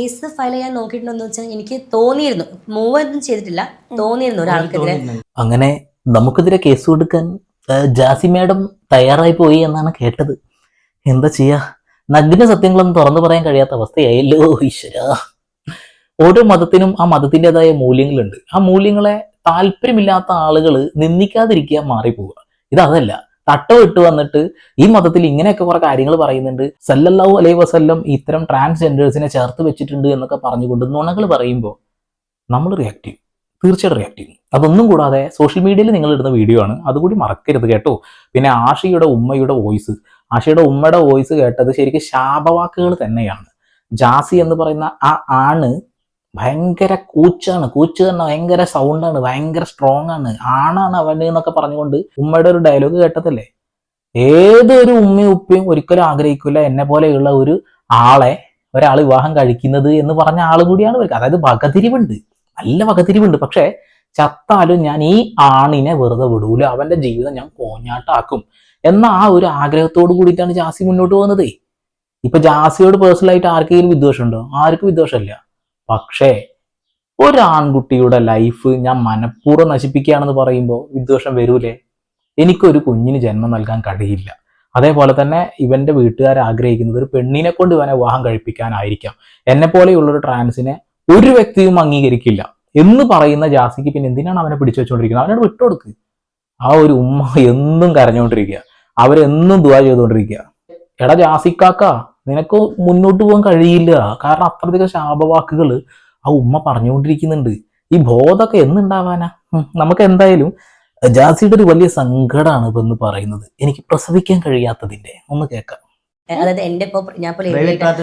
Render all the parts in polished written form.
Case file ചെയ്യാൻ നോക്കിയിട്ടുണ്ടോന്ന് വെച്ചാൽ എനിക്ക് തോന്നിയിരുന്നു, മൂവ് ഒന്നും ചെയ്തിട്ടില്ല, തോന്നിയിരുന്നു ഒരാൾക്കെതിരെ. അങ്ങനെ നമുക്കെതിരെ കേസ് കൊടുക്കാൻ ജാസി മാഡം തയ്യാറായി പോയി എന്നാണ് കേട്ടത്. എന്താ ചെയ്യാ, നഗ്ന സത്യങ്ങളൊന്നും തുറന്നു പറയാൻ കഴിയാത്ത അവസ്ഥയായല്ലോ ഈശ്വര. ഓരോ മതത്തിനും ആ മതത്തിൻ്റെതായ മൂല്യങ്ങളുണ്ട്. ആ മൂല്യങ്ങളെ താല്പര്യമില്ലാത്ത ആളുകൾ നിന്ദിക്കാതിരിക്കുക, മാറിപ്പോവുക. ഇതല്ല, തട്ടോ ഇട്ട് വന്നിട്ട് ഈ മതത്തിൽ ഇങ്ങനെയൊക്കെ കുറെ കാര്യങ്ങൾ പറയുന്നുണ്ട്, സല്ലല്ലാഹു അലൈഹി വസല്ലം ഇത്തരം ട്രാൻസ്ജെൻഡേഴ്സിനെ ചേർത്ത് വെച്ചിട്ടുണ്ട് എന്നൊക്കെ പറഞ്ഞുകൊണ്ട് നുണകൾ പറയുമ്പോൾ നമ്മൾ റിയാക്ട് ചെയ്യും, തീർച്ചയായിട്ടും റിയാക്ട് ചെയ്യും. അതൊന്നും കൂടാതെ സോഷ്യൽ മീഡിയയിൽ നിങ്ങൾ ഇടുന്ന വീഡിയോ ആണ്, അതുകൂടി മറക്കരുത് കേട്ടോ. പിന്നെ ആഷിയുടെ ഉമ്മയുടെ വോയിസ് കേട്ടത് ശരിക്കും ശാപവാക്കുകൾ തന്നെയാണ്. ജാസി എന്ന് പറയുന്ന ആ ആണ് ഭയങ്കര കൂച്ച് തന്നെ ഭയങ്കര സൗണ്ടാണ്, ഭയങ്കര സ്ട്രോങ് ആണ്, ആണാണ് അവന് എന്നൊക്കെ പറഞ്ഞുകൊണ്ട് ഉമ്മയുടെ ഒരു ഡയലോഗ് കേട്ടതല്ലേ. ഏതൊരു ഉമ്മയും ഉപ്പയും ഒരിക്കലും ആഗ്രഹിക്കില്ല എന്നെ പോലെയുള്ള ഒരു ആളെ ഒരാൾ വിവാഹം കഴിക്കുന്നത് എന്ന് പറഞ്ഞ ആൾ കൂടിയാണ് ഇവർക്ക്. അതായത് വകതിരിവുണ്ട്, നല്ല വകതിരിവുണ്ട്. പക്ഷെ ചത്താലും ഞാൻ ഈ ആണിനെ വെറുതെ വിടൂല, അവന്റെ ജീവിതം ഞാൻ കോഞ്ഞാട്ടാക്കും എന്ന ആ ഒരു ആഗ്രഹത്തോട് കൂടിയിട്ടാണ് ജാസി മുന്നോട്ട് പോകുന്നത്. ഇപ്പൊ ജാസിയോട് പേഴ്സണലായിട്ട് ആർക്കെങ്കിലും വിദ്വേഷമുണ്ടോ? ആർക്കും വിദ്വേഷമില്ല. പക്ഷേ ഒരു ആൺകുട്ടിയുടെ ലൈഫ് ഞാൻ മനഃപൂർവ്വം നശിപ്പിക്കുകയാണെന്ന് പറയുമ്പോൾ വിദ്വേഷം വരൂലേ? എനിക്കൊരു കുഞ്ഞിന് ജന്മം നൽകാൻ കഴിയില്ല. അതേപോലെ തന്നെ ഇവന്റെ വീട്ടുകാർ ആഗ്രഹിക്കുന്നത് ഒരു പെണ്ണിനെ കൊണ്ട് ഇവനെ വിവാഹം കഴിപ്പിക്കാനായിരിക്കാം. എന്നെ പോലെയുള്ളൊരു ട്രാൻസിനെ ഒരു വ്യക്തിയും അംഗീകരിക്കില്ല എന്ന് പറയുന്ന ജാസിക്ക് പിന്നെ എന്തിനാണ് അവനെ പിടിച്ചു വെച്ചുകൊണ്ടിരിക്കുന്നത്? അവനോട് വിട്ടുകൊടുക്ക്. ആ ഒരു ഉമ്മ എന്നും കരഞ്ഞുകൊണ്ടിരിക്കുക, അവരെന്നും ദുആ ചെയ്തുകൊണ്ടിരിക്കുക. എടാ ജാസിക്കാക്ക, നിനക്ക് മുന്നോട്ട് പോകാൻ കഴിയില്ല. കാരണം അത്രയധികം ശാപവാക്കുകൾ ആ ഉമ്മ പറഞ്ഞുകൊണ്ടിരിക്കുന്നുണ്ട്. ഈ ബോധമൊക്കെ എന്നുണ്ടാവാനാ? നമുക്ക് എന്തായാലും ജാസിയുടെ ഒരു വലിയ സങ്കടമാണ് ഇപ്പൊ എന്ന് പറയുന്നത്, എനിക്ക് പ്രസവിക്കാൻ കഴിയാത്തതിന്റെ. ഒന്ന് കേൾക്കാം. അതായത് എന്റെ ഞാൻ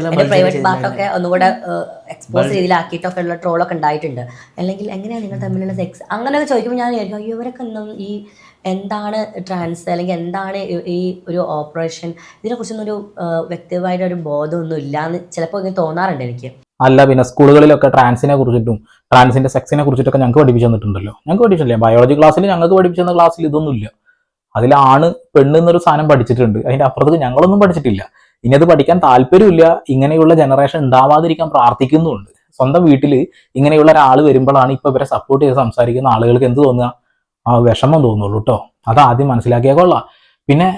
എന്റെ പ്രൈവറ്റ് പാർട്ടൊക്കെ ഒന്നുകൂടെ എക്സ്പോസ് രീതിയിലാക്കിയിട്ടൊക്കെ ഉള്ള ട്രോളൊക്കെ ഉണ്ടായിട്ടുണ്ട്. അല്ലെങ്കിൽ എങ്ങനെയാണ് നിങ്ങൾ തമ്മിലുള്ള സെക്സ് അങ്ങനെയൊക്കെ ചോദിക്കുമ്പോൾ ഞാൻ വിചാരിക്കും, അയ്യോ ഇവരൊക്കെ ഈ എന്താണ് ട്രാൻസ്, അല്ലെങ്കിൽ എന്താണ് ഈ ഒരു ഓപ്പറേഷൻ, ഇതിനെക്കുറിച്ചൊന്നും ഒരു വ്യക്തിപരമായിട്ട് ഒരു ബോധമൊന്നും ഇല്ലാന്ന് ചിലപ്പോൾ ഇങ്ങനെ തോന്നാറുണ്ട് എനിക്ക്. അല്ല, പിന്നെ സ്കൂളുകളിലൊക്കെ ട്രാൻസിനെ കുറിച്ചിട്ടും ട്രാൻസിന്റെ സെക്സിനെ കുറിച്ചിട്ടൊക്കെ ഞങ്ങൾക്ക് പഠിപ്പിച്ചു തന്നിട്ടുണ്ടല്ലോ. ഞങ്ങൾക്ക് പഠിപ്പിച്ചില്ലേ, ബയോളജി ക്ലാസ്സിൽ ഞങ്ങൾക്ക് പഠിപ്പിച്ചു തന്ന ക്ലാസ്സിൽ ഇതൊന്നുമില്ല. അതിലാണ് പെണ്ണ് എന്നൊരു സാധനം പഠിച്ചിട്ടുണ്ട്, അതിന്റെ അപ്പുറത്തേക്ക് ഞങ്ങളൊന്നും പഠിച്ചിട്ടില്ല. ഇനി അത് പഠിക്കാൻ താല്പര്യമില്ല. ഇങ്ങനെയുള്ള ജനറേഷൻ ഉണ്ടാവാതിരിക്കാൻ പ്രാർത്ഥിക്കുന്നുണ്ട്. സ്വന്തം വീട്ടിൽ ഇങ്ങനെയുള്ള ഒരാൾ വരുമ്പോഴാണ് ഇപ്പൊ ഇവരെ സപ്പോർട്ട് ചെയ്ത് സംസാരിക്കുന്ന ആളുകൾക്ക് എന്ത് തോന്നുക? ആ വിഷമം തോന്നുള്ളൂ കേട്ടോ. അത് ആദ്യം മനസ്സിലാക്കിയാൽ കൊള്ളാം. പിന്നെ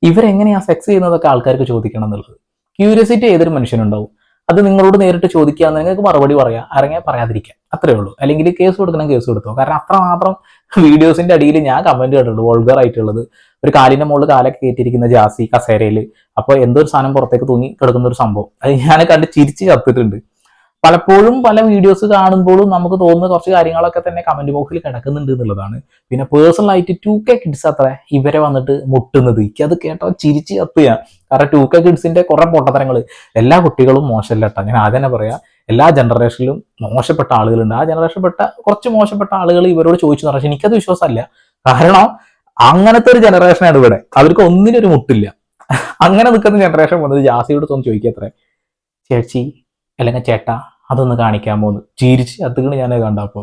ഇവരെങ്ങനെയാ സെക്സ് ചെയ്യുന്നതൊക്കെ ആൾക്കാർക്ക് ചോദിക്കണം എന്നുള്ളത് ക്യൂരിയോസിറ്റി ഏതൊരു മനുഷ്യനുണ്ടാവും. അത് നിങ്ങളോട് നേരിട്ട് ചോദിക്കുകയാണെന്ന് നിങ്ങൾക്ക് മറുപടി പറയാം, അല്ലെങ്കിൽ പറയാതിരിക്കാം, അത്രേ ഉള്ളൂ. അല്ലെങ്കിൽ കേസ് കൊടുക്കണം, കേസ് കൊടുത്തോ. കാരണം അത്രമാത്രം വീഡിയോസിന്റെ അടിയിൽ ഞാൻ കമന്റ് കേട്ടിട്ടുണ്ട് വൾഗർ ആയിട്ടുള്ളത്. ഒരു കാലിന്റെ മുകളിൽ കാലൊക്കെ കയറ്റിയിരിക്കുന്ന ജാസി കസേരയിൽ, അപ്പോൾ എന്തോ ഒരു സാധനം പുറത്തേക്ക് തൂങ്ങി കിടക്കുന്ന ഒരു സംഭവം, അത് ഞാൻ കണ്ട് ചിരിച്ച് ചത്തിട്ടുണ്ട്. പലപ്പോഴും പല വീഡിയോസ് കാണുമ്പോഴും നമുക്ക് തോന്നുന്ന കുറച്ച് കാര്യങ്ങളൊക്കെ തന്നെ കമന്റ് ബോക്സിൽ കിടക്കുന്നുണ്ട് എന്നുള്ളതാണ്. പിന്നെ പേഴ്സണലായിട്ട് 2K കിഡ്സ് അത്ര ഇവരെ വന്നിട്ട് മുട്ടുന്നത്, അത് കേട്ടോ ചിരിച്ച് കത്തുക. കാരണം 2K കിഡ്സിന്റെ കുറെ പൊട്ടത്തരങ്ങൾ, എല്ലാ കുട്ടികളും മോശമല്ല കേട്ടോ, ഞാൻ ആദ്യം തന്നെ പറയാം. എല്ലാ ജനറേഷനിലും മോശപ്പെട്ട ആളുകളുണ്ട്. ആ ജനറേഷൻപ്പെട്ട കുറച്ച് മോശപ്പെട്ട ആളുകൾ ഇവരോട് ചോദിച്ചു പറഞ്ഞാൽ എനിക്കത് വിശ്വാസമല്ല. കാരണം അങ്ങനത്തെ ഒരു ജനറേഷനാണ് ഇവിടെ, അവർക്ക് ഒന്നിനും ഒരു മുട്ടില്ല. അങ്ങനെ നിൽക്കുന്ന ജനറേഷൻ വന്നത് ജാസിയോട് തോന്നി ചോദിക്കത്രേ, ചേച്ചി അല്ലെങ്കിൽ ചേട്ടാ അതൊന്ന് കാണിക്കാമോന്ന്. ചിരിച്ച് അത്തുകൾ ഞാൻ കണ്ടപ്പോ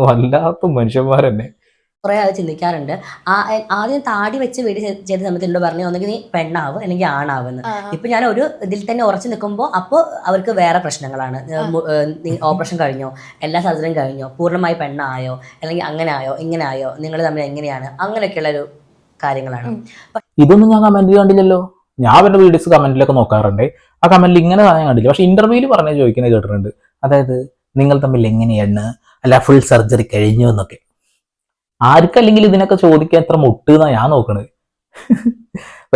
വല്ലാത്ത മനുഷ്യന്മാരെന്നെ. കുറെ അത് ചിന്തിക്കാറുണ്ട്. ആദ്യം താടി വെച്ച് വീട് ചെയ്ത സമയത്ത് എന്നോട് പറഞ്ഞു ഒന്നെങ്കിൽ നീ പെണ്ണാവും അല്ലെങ്കിൽ ആണാവുമെന്ന്. ഇപ്പൊ ഞാൻ ഒരു ഇതിൽ തന്നെ ഉറച്ചു നിൽക്കുമ്പോൾ അപ്പോൾ അവർക്ക് വേറെ പ്രശ്നങ്ങളാണ്. ഓപ്പറേഷൻ കഴിഞ്ഞോ, എല്ലാ സർജറിയും കഴിഞ്ഞോ, പൂർണ്ണമായി പെണ്ണായോ, അല്ലെങ്കിൽ അങ്ങനെ ആയോ ഇങ്ങനെ ആയോ, നിങ്ങൾ തമ്മിൽ എങ്ങനെയാണ്, അങ്ങനെയൊക്കെയുള്ള ഒരു കാര്യങ്ങളാണ്. ഇതൊന്നും ഞാൻ കമന്റ് കണ്ടില്ലല്ലോ. ഞാൻ അവരുടെ വീഡിയോസ് കമന്റിലൊക്കെ നോക്കാറുണ്ട്. ആ കമന്റിൽ ഇങ്ങനെ ഞാൻ കണ്ടില്ല. പക്ഷെ ഇന്റർവ്യൂവിൽ പറഞ്ഞ് ചോദിക്കുന്നത് കേട്ടിട്ടുണ്ട്. അതായത് നിങ്ങൾ തമ്മിൽ എങ്ങനെയാണ്, അല്ല ഫുൾ സർജറി കഴിഞ്ഞു എന്നൊക്കെ. ആർക്കല്ലെങ്കിൽ ഇതിനൊക്കെ ചോദിക്കാൻ എത്ര മുട്ട് എന്നാ ഞാൻ നോക്കണത്.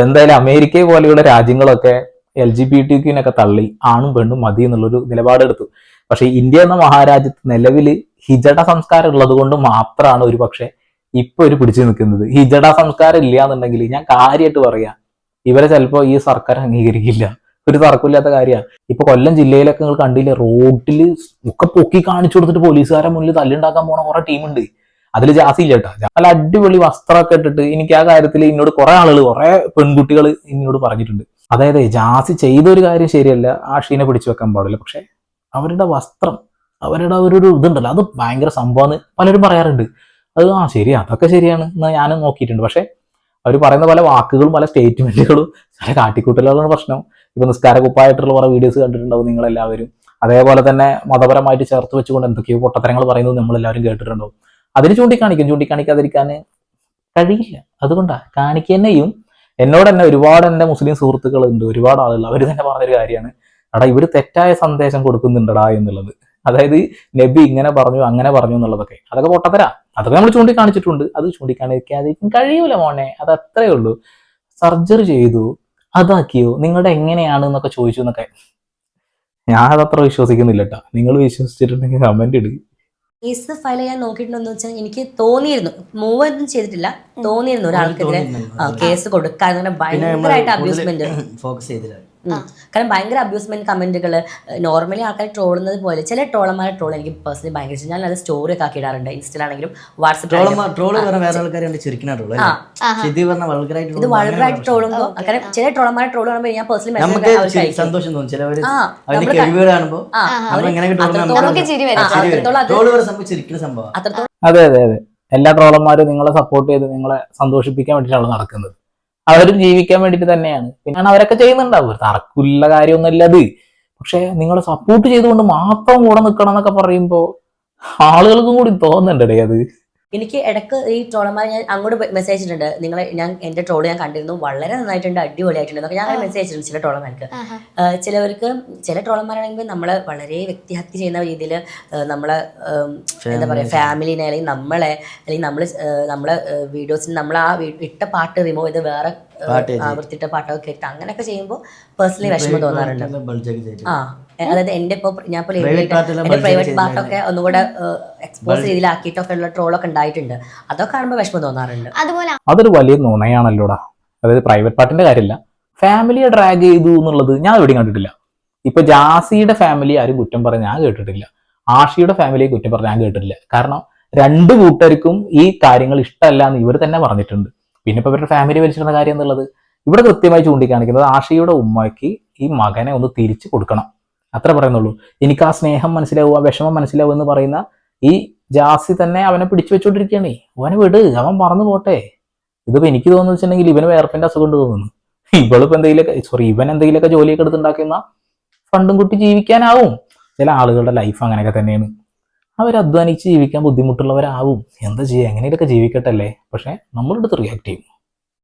എന്തായാലും അമേരിക്ക പോലെയുള്ള രാജ്യങ്ങളൊക്കെ LGBTQ തള്ളി ആണും പെണ്ണും മതി എന്നുള്ളൊരു നിലപാടെടുത്തു. പക്ഷെ ഇന്ത്യ എന്ന മഹാരാജ്യത്ത് നിലവിൽ ഹിജഡ സംസ്കാരം ഉള്ളത് കൊണ്ട് മാത്രമാണ് ഒരു പക്ഷെ ഇപ്പൊ ഒരു പിടിച്ചു നിൽക്കുന്നത്. ഹിജഡ സംസ്കാരം ഇല്ല എന്നുണ്ടെങ്കിൽ ഞാൻ കാര്യമായിട്ട് പറയാം, ഇവരെ ചിലപ്പോ ഈ സർക്കാർ അംഗീകരിക്കില്ല. ഒരു തർക്കമില്ലാത്ത കാര്യമാണ്. ഇപ്പൊ കൊല്ലം ജില്ലയിലൊക്കെ നിങ്ങൾ കണ്ടില്ലേ, റോഡിൽ ഒക്കെ പൊക്കി കാണിച്ചു കൊടുത്തിട്ട് പോലീസുകാരെ മുന്നിൽ തല്ലുണ്ടാക്കാൻ പോണ കുറെ ടീമുണ്ട്. അതിൽ ജാസി ഇല്ല കേട്ടോ. നല്ല അടിപൊളി വസ്ത്രമൊക്കെ ഇട്ടിട്ട് എനിക്ക് ആ കാര്യത്തിൽ എന്നോട് കുറെ ആളുകൾ, കുറെ പെൺകുട്ടികൾ എന്നോട് പറഞ്ഞിട്ടുണ്ട്. അതായത് ജാസി ചെയ്തൊരു കാര്യം ശരിയല്ല, ആഷീനെ പിടിച്ചു വെക്കാൻ പാടില്ല. പക്ഷെ അവരുടെ വസ്ത്രം, അവരുടെ ഒരു ഇതുണ്ടല്ലോ, അത് ഭയങ്കര സംഭവമാണ് പലരും പറയാറുണ്ട്. അത് ശരി, അതൊക്കെ ശരിയാണ് എന്ന് ഞാൻ നോക്കിയിട്ടുണ്ട്. പക്ഷെ അവർ പറയുന്ന പല വാക്കുകളും പല സ്റ്റേറ്റ്മെന്റുകളും ചില കാട്ടിക്കൂട്ടലുകളാണ് പ്രശ്നം. ഇപ്പൊ നിസ്കാര കുപ്പായിട്ടുള്ള കുറെ വീഡിയോസ് കണ്ടിട്ടുണ്ടാവും നിങ്ങളെല്ലാവരും. അതേപോലെ തന്നെ മതപരമായിട്ട് ചേർത്ത് വെച്ചുകൊണ്ട് എന്തൊക്കെയോ പൊട്ടത്തരങ്ങൾ പറയുന്നത് നമ്മളെല്ലാവരും കേട്ടിട്ടുണ്ടോ. അതിന് ചൂണ്ടിക്കാണിക്കാതിരിക്കാൻ കഴിയില്ല. അതുകൊണ്ടാണ് കാണിക്കുന്നയും. എന്നോട് തന്നെ ഒരുപാട് എൻ്റെ മുസ്ലിം സുഹൃത്തുക്കളുണ്ട്, ഒരുപാട് ആളുകൾ, അവർ തന്നെ പറഞ്ഞൊരു കാര്യമാണ്, എടാ ഇവർ തെറ്റായ സന്ദേശം കൊടുക്കുന്നുണ്ടടാ എന്നുള്ളത്. അതായത് നബി ഇങ്ങനെ പറഞ്ഞു അങ്ങനെ പറഞ്ഞു എന്നുള്ളതൊക്കെ അതൊക്കെ പൊട്ടത്തരാ. അതൊക്കെ നമ്മൾ ചൂണ്ടിക്കാണിച്ചിട്ടുണ്ട്. അത് ചൂണ്ടിക്കാണിക്കാതിരിക്കാൻ കഴിയൂല മോനെ, അത് അത്രേ ഉള്ളൂ. സർജറി ചെയ്തു, അതാക്കിയോ, നിങ്ങളുടെ എങ്ങനെയാണ് എന്നൊക്കെ ചോദിച്ചു എന്നൊക്കെ. ഞാനതത്ര വിശ്വസിക്കുന്നില്ല കേട്ടോ. നിങ്ങൾ വിശ്വസിച്ചിട്ടുണ്ടെങ്കിൽ കമന്റ് ഇടുക. കേസ് ഫയൽ ചെയ്യാൻ നോക്കിയിട്ടുണ്ടോന്ന് വെച്ചാൽ എനിക്ക് തോന്നിയിരുന്നു, മൂവ് ഒന്നും ചെയ്തിട്ടില്ല, തോന്നിയിരുന്നു ഒരാൾക്കെതിരെ കേസ് കൊടുക്കാൻ. അങ്ങനെ ഭയങ്കരമായിട്ട് അബ്യൂസ്മെന്റ് ഫോക്കസ് ചെയ്തില്ല. കാരണം ഭയങ്കര അബ്യൂസ്മെന്റ് കമന്റുകൾ, നോർമലി ആൾക്കാർ ട്രോളുന്നത് പോലെ ചില ട്രോളന്മാരെ ട്രോൾ എനിക്ക് പേഴ്സണലി ഭയങ്കര ഇഷ്ടം. ഞാൻ അത് സ്റ്റോറി ഒക്കെ ആക്കി ഇടാറുണ്ട്, ഇൻസ്റ്റയിലാണെങ്കിലും വാട്സപ്പിലാണെങ്കിലും. ഇത് വളരായിട്ട് ട്രോളുമ്പോൾ കാരണം ചില ട്രോളന്മാരെ ട്രോൾ കാണുമ്പോൾ ഞാൻ പേഴ്സണലി സന്തോഷം തോന്നും. ചിലവര് അതെ അതെ അതെ, എല്ലാ ട്രോളന്മാരും നിങ്ങളെ സപ്പോർട്ട് ചെയ്ത് നിങ്ങളെ സന്തോഷിപ്പിക്കാൻ വേണ്ടിയിട്ടാണ് നടക്കുന്നത്. അവരും ജീവിക്കാൻ വേണ്ടിയിട്ട് തന്നെയാണ്. പിന്നെ അവരൊക്കെ ചെയ്യുന്നുണ്ടാവും, തറക്കില്ല കാര്യമൊന്നുമല്ല അത്. പക്ഷെ നിങ്ങളെ സപ്പോർട്ട് ചെയ്തുകൊണ്ട് മാത്രം കൂടെ നിൽക്കണം എന്നൊക്കെ പറയുമ്പോൾ ആളുകൾക്കും കൂടി തോന്നുന്നുണ്ടേ അത്. എനിക്ക് ഇടയ്ക്ക് ഈ ട്രോളന്മാർ ഞാൻ അങ്ങോട്ട് മെസ്സേജ് ഇട്ടിട്ടുണ്ട്, നിങ്ങളെ എൻ്റെ ട്രോള് ഞാൻ കണ്ടിരുന്നു, വളരെ നന്നായിട്ടുണ്ട്, അടിപൊളിയായിട്ടുണ്ട് എന്നൊക്കെ ഞാൻ അങ്ങനെ മെസ്സേജ് ഇട്ടിട്ടുണ്ട് ചില ട്രോളന്മാർക്ക്. ചിലവർക്ക് ചില ട്രോളന്മാരാണെങ്കിൽ നമ്മളെ വളരെ വ്യക്തിഹത്യ ചെയ്യുന്ന രീതിയിൽ നമ്മളെ എന്താ പറയുക ഫാമിലിനെ അല്ലെങ്കിൽ നമ്മളെ അല്ലെങ്കിൽ നമ്മളെ വീഡിയോസിന് നമ്മൾ ആ ഇട്ട പാട്ട് റിമൂവ് ചെയ്ത് വേറെ ആവർത്തിട്ട പാട്ടൊക്കെ കേട്ട് അങ്ങനെയൊക്കെ ചെയ്യുമ്പോൾ പേഴ്സണലി വിഷമം തോന്നാറുണ്ട്. അതായത് എൻ്റെ ഇപ്പോൾ ഞാൻ ഇപ്പോൾ എൻ്റെ പ്രൈവറ്റ് പാർട്ടൊക്കെ ഒന്നുകൂടെ എക്സ്പോസ് രീതിയിലാക്കിയിട്ടൊക്കെ ഉള്ള ട്രോളൊക്കെ ഉണ്ടായിട്ടുണ്ട്. അതൊക്കെ കാണുമ്പോൾ വിഷമം തോന്നാറുണ്ട്. അതൊരു വലിയ നുണയാണല്ലോടാ. അതായത് പ്രൈവറ്റ് പാർട്ടിന്റെ കാര്യമില്ല, ഫാമിലിയെ ഡ്രാഗ് ചെയ്തു എന്നുള്ളത് ഞാൻ എവിടെയും കണ്ടിട്ടില്ല. ഇപ്പൊ ജാസിയുടെ ഫാമിലി ആരും കുറ്റം പറഞ്ഞ് ഞാൻ കേട്ടിട്ടില്ല, ആഷിയുടെ ഫാമിലിയെ കുറ്റം പറഞ്ഞ് ഞാൻ കേട്ടിട്ടില്ല. കാരണം രണ്ടു കൂട്ടർക്കും ഈ കാര്യങ്ങൾ ഇഷ്ടമല്ല എന്ന് ഇവർ തന്നെ പറഞ്ഞിട്ടുണ്ട്. പിന്നെ ഇപ്പൊ ഇവരുടെ ഫാമിലി വലിച്ചിരുന്ന കാര്യം എന്നുള്ളത് ഇവിടെ കൃത്യമായി ചൂണ്ടിക്കാണിക്കുന്നത് ആഷിയുടെ ഉമ്മയ്ക്ക് ഈ മകനെ ഒന്ന് തിരിച്ചു കൊടുക്കണം, അത്ര പറയുന്നുള്ളൂ. എനിക്ക് ആ സ്നേഹം മനസ്സിലാവും, ആ വിഷമം മനസ്സിലാവും എന്ന് പറയുന്ന ഈ ജാസി തന്നെ അവനെ പിടിച്ചു വെച്ചോണ്ടിരിക്കുകയാണേ. അവനെ വിട്, അവൻ പറന്നു പോട്ടെ. ഇതിപ്പോ എനിക്ക് തോന്നുന്നു വെച്ചിട്ടുണ്ടെങ്കിൽ ഇവന് വേർപ്പിന്റെ അസുഖം കൊണ്ട് തോന്നുന്നു. ഇവളിപ്പോ ഇവൻ എന്തെങ്കിലുമൊക്കെ ജോലിയൊക്കെ എടുത്തുണ്ടാക്കുന്ന ഫണ്ടും കുട്ടി ജീവിക്കാനാവും. ചില ആളുകളുടെ ലൈഫ് അങ്ങനെയൊക്കെ തന്നെയാണ്. അവർ അധ്വാനിച്ച് ജീവിക്കാൻ ബുദ്ധിമുട്ടുള്ളവരാവും. എന്താ ചെയ്യുക, എങ്ങനെയൊക്കെ ജീവിക്കട്ടല്ലേ. പക്ഷെ നമ്മളെടുത്ത് റിയാക്ട് ചെയ്യും.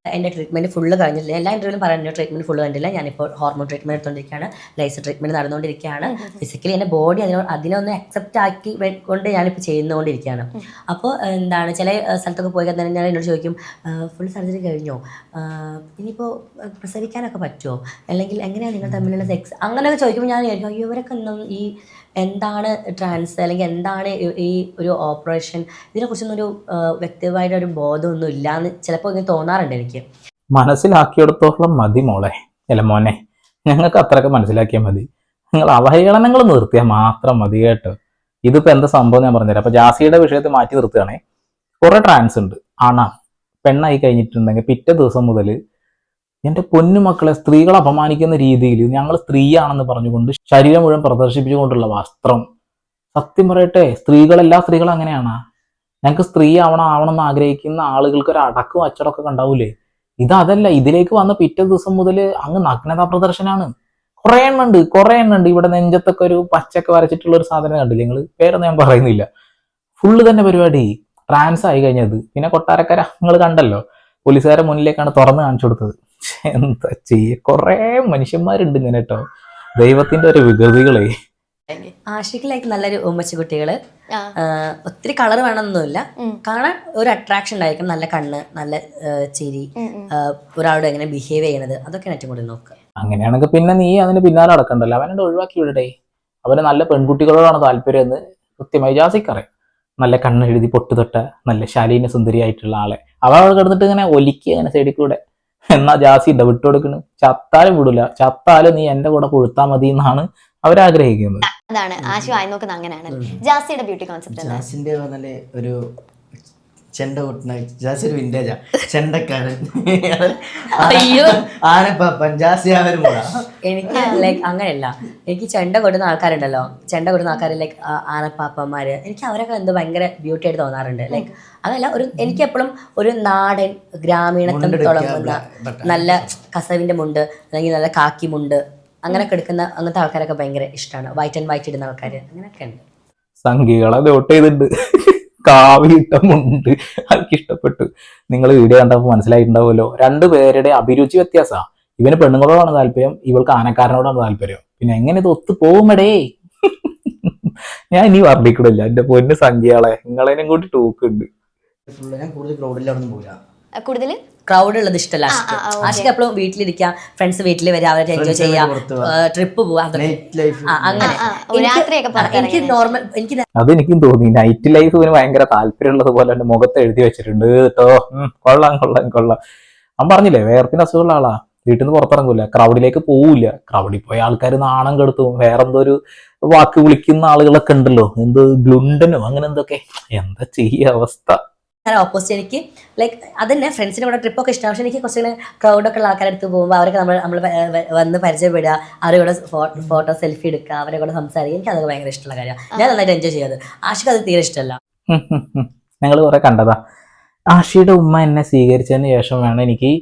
എൻ്റെ ട്രീറ്റ്മെൻറ്റ് ഫുള്ള് കഴിഞ്ഞിട്ടില്ല. എല്ലാ ഇൻ്റർവ്യൂലും പറയുന്നത് ട്രീറ്റ്മെൻറ്റ് ഫുള്ള് കഴിഞ്ഞിട്ടില്ല. ഞാനിപ്പോൾ ഹോർമോൺ ട്രീറ്റ്മെൻറ്റ് എടുത്തുകൊണ്ടിരിക്കുകയാണ്, ലേസർ ട്രീറ്റ്മെൻറ്റ് നടന്നുകൊണ്ടിരിക്കുകയാണ്. ഫിസിക്കലി എൻ്റെ ബോഡി അതിനൊന്ന് അക്സെപ്റ്റ് ആക്കി കൊണ്ട് ഞാനിപ്പോൾ ചെയ്യുന്നുകൊണ്ടിരിക്കുകയാണ്. അപ്പോൾ എന്താണ് ചില സ്ഥലത്തൊക്കെ പോയി കഴിഞ്ഞാൽ ഞാൻ എന്നോട് ചോദിക്കും, ഫുൾ സർജറി കഴിഞ്ഞോ, ഇനിയിപ്പോൾ പ്രസവിക്കാനൊക്കെ പറ്റുമോ, അല്ലെങ്കിൽ എങ്ങനെയാണ് നിങ്ങൾ തമ്മിലുള്ള സെക്സ്, അങ്ങനെയൊക്കെ ചോദിക്കുമ്പോൾ ഞാൻ വിചാരിക്കും അയ്യോ ഇവരൊക്കെ ഒന്നും ഈ എന്താണ് ട്രാൻസ് അല്ലെങ്കിൽ എന്താണ് ഈ ഒരു ഓപ്പറേഷൻ, ഇതിനെക്കുറിച്ചൊന്നൊരു വ്യക്തിപരമായിട്ടൊരു ബോധമൊന്നും ഇല്ലയെന്ന് ചിലപ്പോൾ ഇങ്ങനെ തോന്നാറുണ്ട് എനിക്ക്. മനസ്സിലാക്കിയെടുത്തോളം മതി മോളെ, അല്ല മോനെ, ഞങ്ങൾക്ക് അത്രയൊക്കെ മനസ്സിലാക്കിയാൽ മതി. നിങ്ങൾ അവഹേളനങ്ങൾ നിർത്തിയാൽ മാത്രം മതി കേട്ടോ. ഇതിപ്പോൾ എന്താ സംഭവം ഞാൻ പറഞ്ഞുതരാം. അപ്പോൾ ജാസിയുടെ വിഷയത്തെ മാറ്റി നിർത്തുകയാണെ, കുറേ ട്രാൻസ് ഉണ്ട്. ആണാ പെണ്ണായി കഴിഞ്ഞിട്ടുണ്ടെങ്കിൽ പിറ്റേ ദിവസം മുതൽ എൻ്റെ പൊന്നുമക്കളെ സ്ത്രീകളെ അപമാനിക്കുന്ന രീതിയിൽ ഞങ്ങൾ സ്ത്രീയാണെന്ന് പറഞ്ഞുകൊണ്ട് ശരീരം മുഴുവൻ പ്രദർശിപ്പിച്ചുകൊണ്ടുള്ള വസ്ത്രം. സത്യം പറയട്ടെ, എല്ലാ സ്ത്രീകളും അങ്ങനെയാണ്. ഞങ്ങൾക്ക് സ്ത്രീ ആവണം എന്ന് ആഗ്രഹിക്കുന്ന ആളുകൾക്ക് ഒരു അടക്കും അച്ചടക്കമൊക്കെ ഉണ്ടാവൂലേ. ഇതല്ല, ഇതിലേക്ക് വന്ന പിറ്റേ ദിവസം മുതൽ അങ്ങ് നഗ്നതാ പ്രദർശനമാണ്. കുറേ എണ്ണുണ്ട്. ഇവിടെ നെഞ്ചത്തൊക്കെ ഒരു പച്ചയൊക്കെ വരച്ചിട്ടുള്ള ഒരു സാധനം കണ്ടില്ല നിങ്ങൾ, പേരൊന്നും ഞാൻ പറയുന്നില്ല. ഫുള്ള് തന്നെ പരിപാടി ട്രാൻസ് ആയി കഴിഞ്ഞത്. പിന്നെ കൊട്ടാരക്കര നിങ്ങൾ കണ്ടല്ലോ, പോലീസുകാരെ മുന്നിലേക്കാണ് തുറന്ന് കാണിച്ചു കൊടുത്തത്. എന്താ ചെയ്യ, കുറേ മനുഷ്യന്മാരുണ്ട് ഇങ്ങനെ കേട്ടോ. ദൈവത്തിന്റെ ഒരു വികൃതികളെ. ആഷിക്കിലേക്ക് നല്ലൊരു ഉമ്മച്ചുകുട്ടികള്, ഒത്തിരി കളർ വേണമെന്നൊന്നുമില്ല, കാണാൻ ഒരു അട്രാക്ഷൻ ഉണ്ടായിരിക്കും, നല്ല കണ്ണ്, നല്ല ചിരി, ഒരാളോട് എങ്ങനെ ബിഹേവ് ചെയ്യണത്, അതൊക്കെയാണ് ഏറ്റവും കൂടുതൽ നോക്കുക. അങ്ങനെയാണെങ്കിൽ പിന്നെ നീ അതിന് പിന്നാലെ നടക്കണ്ടല്ലോ, അവനോട് ഒഴിവാക്കി വിടട്ടെ. അവന് നല്ല പെൺകുട്ടികളോടാണ് താല്പര്യം എന്ന് കൃത്യമായി ജാസിക്കറിയാം. നല്ല കണ്ണെഴുതി പൊട്ടുതൊട്ട നല്ല ശാലീന സുന്ദരിയായിട്ടുള്ള ആളെ അവൾ കിടന്നിട്ട് ഇങ്ങനെ ഒലിക്കുക ഇങ്ങനെ സൈഡിൽ കൂടെ. എന്നാ ജാസി ഇല്ല, വിട്ടുകൊടുക്കണ്. ചത്താലും വിടൂല, ചത്താലും നീ എന്റെ കൂടെ കൊഴുത്താ മതി എന്നാണ് അവരാഗ്രഹിക്കുന്നത്. അതാണ് ആശു ആയി നോക്കുന്നത്. അങ്ങനെയാണ് ജാസിയുടെ ബ്യൂട്ടി കോൺസെപ്റ്റ്. ജാസിന്റെ ഒരു ചെണ്ട കൊട്ടുന്ന ജാസി ഒരു വിന്റേജാ, ചെണ്ടക്കാരൻ, ആനപ്പാപ്പൻ, ജാസി അവരും കൂടാ. എനിക്ക് ലൈക്ക് അങ്ങനെയല്ല, എനിക്ക് ചെണ്ട കൊട്ടുന്ന ആൾക്കാരുണ്ടല്ലോ, ചെണ്ട കൊട്ടുന്ന ആൾക്കാർ ലൈക്ക് ആനപ്പാപ്പന്മാര്, എനിക്ക് അവരൊക്കെ എന്തോ ഭയങ്കര ബ്യൂട്ടി ആയിട്ട് തോന്നാറുണ്ട്. ലൈക്ക് അതല്ല, എനിക്ക് എപ്പോഴും ഒരു നാടൻ ഗ്രാമീണത്വം തുടങ്ങുന്ന നല്ല കസവിന്റെ മുണ്ട് അല്ലെങ്കിൽ നല്ല കാക്കി മുണ്ട്, അങ്ങനെയൊക്കെ എടുക്കുന്ന അങ്ങനത്തെ ആൾക്കാരൊക്കെ ഭയങ്കര ഇഷ്ടമാണ്. വൈറ്റ് ആൻഡ് വൈറ്റ് ഇടുന്ന ആൾക്കാർ അങ്ങനെയൊക്കെ ഉണ്ട്. സംഖ്യകളെ നോട്ട് ചെയ്തിട്ടുണ്ട്. കാവിട്ടമുണ്ട്, എനിക്ക് ഇഷ്ടപ്പെട്ടു. നിങ്ങൾ വീഡിയോ കണ്ടപ്പോൾ മനസ്സിലായിട്ടുണ്ടാവുമല്ലോ, രണ്ടുപേരുടെ അഭിരുചി വ്യത്യാസമാണ്. ഇവന് പെണ്ണുങ്ങളോടാണ് താല്പര്യം, ഇവൾക്ക് ആനക്കാരനോടാണ് താല്പര്യം. പിന്നെ എങ്ങനെ ഇത് ഒത്തു പോകുമടേ? ഞാൻ ഇനി വർദ്ധിക്കണില്ല എന്റെ പൊന്ന് സംഖ്യകളെ, നിങ്ങളതിനും കൂടി ടൂക്കുണ്ട്. ഞാൻ കൂടുതൽ ക്രൗഡിലൊന്നും പോരാ. കൂടുതൽ ക്രൗഡ് ഉള്ളത് ഇഷ്ടമല്ല ആഷിക്ക്. ആഷിക്ക് എപ്പോഴും വീട്ടിലിരിക്കാം, ഫ്രണ്ട്സ് വീട്ടിൽ വരിക, അവരെ എൻജോയ് ചെയ്യാം, ട്രിപ്പ് പോവാം, അങ്ങനെ. എനിക്ക് നോർമൽ എനിക്ക് അതെനിക്കും തോന്നി. നൈറ്റ് ലൈഫ് ഇവന് ഭയങ്കര താല്പര്യമുള്ളത് പോലെ എന്റെ മുഖത്ത് എഴുതി വെച്ചിട്ടുണ്ട് കേട്ടോ. കൊള്ളാം കൊള്ളാം കൊള്ളാം. ഞാൻ പറഞ്ഞില്ലേ വേർപ്പിന് അസുഖമുള്ള ആളാ, വീട്ടിൽ നിന്ന് പുറത്തിറങ്ങൂല, ക്രൗഡിലേക്ക് പോവില്ല. ക്രൗഡിൽ പോയ ആൾക്കാർ നാണം കെടുത്തും. വേറെന്തോ ഒരു വാക്ക് വിളിക്കുന്ന ആളുകളൊക്കെ ഉണ്ടല്ലോ, എന്തോ ഗ്ലുണ്ടനോ അങ്ങനെ എന്തൊക്കെ. എന്താ ചെയ്യ അവസ്ഥ. ഓപ്പോസിറ്റ്. എനിക്ക് ലൈക്ക് അതന്നെ ഫ്രണ്ട്സിന്റെ കൂടെ ട്രിപ്പൊക്കെ ഇഷ്ടമാണ്. പക്ഷെ എനിക്ക് കുറച്ച് ക്രൗഡൊക്കെ ഉള്ള ആൾക്കാരുടെ അടുത്ത് പോകുമ്പോൾ അവരൊക്കെ നമ്മൾ വന്ന് പരിചയപ്പെടുക, അവരുടെ കൂടെ ഫോട്ടോ സെൽഫി എടുക്കുക, അവരെ കൂടെ സംസാരിക്കുക, എനിക്ക് അതൊക്കെ ഭയങ്കര ഇഷ്ടമുള്ള കാര്യമാണ്. ഞാൻ നന്നായിട്ട് എൻജോയ് ചെയ്യാത്. ആഷിക്ക് അത് തീരെ ഇഷ്ടമല്ല. ഞങ്ങൾ കുറെ കണ്ടതാ. ആഷിയുടെ ഉമ്മ എന്നെ സ്വീകരിച്ചതിന് ശേഷം വേണം എനിക്ക്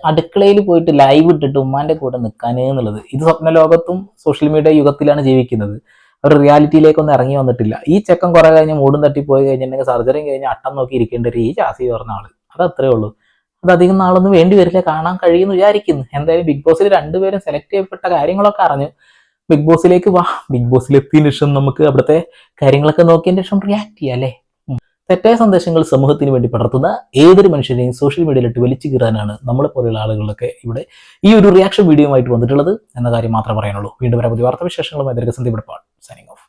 അടുക്കളയിൽ പോയിട്ട് ലൈവ് ഇട്ടിട്ട് ഉമ്മാന്റെ കൂടെ നിൽക്കാൻ എന്നുള്ളത്. ഇത് സ്വപ്ന ലോകത്തും സോഷ്യൽ മീഡിയ യുഗത്തിലാണ് ജീവിക്കുന്നത്. അവർ റിയാലിറ്റിയിലേക്കൊന്നും ഇറങ്ങി വന്നിട്ടില്ല. ഈ ചെക്കൻ കുറെ കഴിഞ്ഞ് മൂടും തട്ടി പോയി കഴിഞ്ഞിട്ടുണ്ടെങ്കിൽ സർജറിയും കഴിഞ്ഞ് അട്ടം നോക്കി ഇരിക്കേണ്ട ഒരു ഈ ജാസി പറഞ്ഞ ആള്, അത് അത്രേ ഉള്ളൂ. അത് അധികം നാളൊന്നും വേണ്ടി വരില്ല, കാണാൻ കഴിയുമെന്ന് വിചാരിക്കുന്നു. എന്തായാലും ബിഗ് ബോസിൽ രണ്ടുപേരും സെലക്ട് ചെയ്യപ്പെട്ട കാര്യങ്ങളൊക്കെ അറിഞ്ഞു. ബിഗ് ബോസിലേക്ക് വാ. ബിഗ് ബോസിൽ എത്തിയതിന് ശേഷം നമുക്ക് അവിടുത്തെ കാര്യങ്ങളൊക്കെ നോക്കിയതിന് ശേഷം റിയാക്ട് ചെയ്യാം അല്ലേ. തെറ്റായ സന്ദേശങ്ങൾ സമൂഹത്തിന് വേണ്ടി പടർത്തുന്ന ഏതൊരു മനുഷ്യനെയും സോഷ്യൽ മീഡിയയിലിട്ട് വലിച്ചു കീറാനാണ് നമ്മളെ പോലെയുള്ള ആളുകളൊക്കെ ഇവിടെ ഈ ഒരു റിയാക്ഷൻ വീഡിയോ ആയിട്ട് വന്നിട്ടുള്ളത് എന്ന കാര്യം മാത്രമേ പറയാനുള്ളൂ. വീണ്ടും പുതിയ വാർത്താ വിശേഷങ്ങളുമായി സന്ദീപ് സൈനിങ് ഓഫ്.